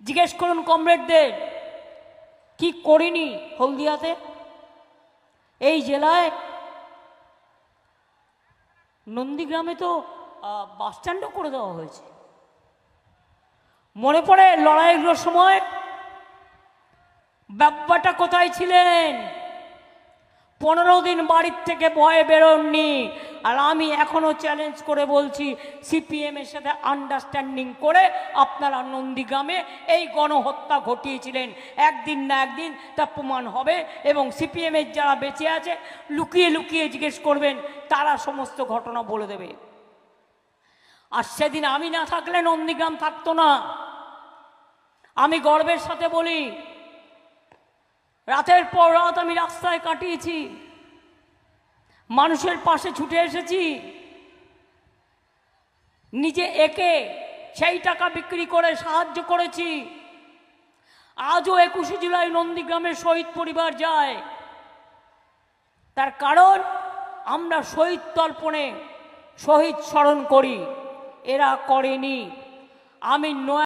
জিজ্ঞেস করুন কমরেডদের কি করিনি হলদিয়াতে। এই জেলায় নন্দীগ্রামে তো বাস স্ট্যান্ডও করে দেওয়া হয়েছে। মনে পড়ে লড়াইগুলোর সময় ব্যাপারটা কোথায় ছিলেন? 15 দিন বাড়ির থেকে ভয়ে বেরোননি। আর আমি এখনো চ্যালেঞ্জ করে বলছি, সিপিএমের সাথে আন্ডারস্ট্যান্ডিং করে আপনারা নন্দীগ্রামে এই গণহত্যা ঘটিয়েছিলেন। একদিন না একদিন তা প্রমাণ হবে এবং সিপিএমের যারা বেঁচে আছে লুকিয়ে লুকিয়ে জিজ্ঞেস করবেন, তারা সমস্ত ঘটনা বলে দেবে। আর সেদিন আমি না থাকলে নন্দীগ্রাম থাকতো না। আমি গর্বের সাথে বলি, রাতের পর রাত আমি রাস্তায় কাটিয়েছি, মানুষের পাশে ছুটে এসেছি, নিজে একে সেই টাকা বিক্রি করে সাহায্য করেছি। আজও 21শে জুলাই নন্দীগ্রামের শহীদ পরিবার যায়, তার কারণ আমরা শহীদ তর্পণে শহীদ স্মরণ করি, এরা করেনি। আমি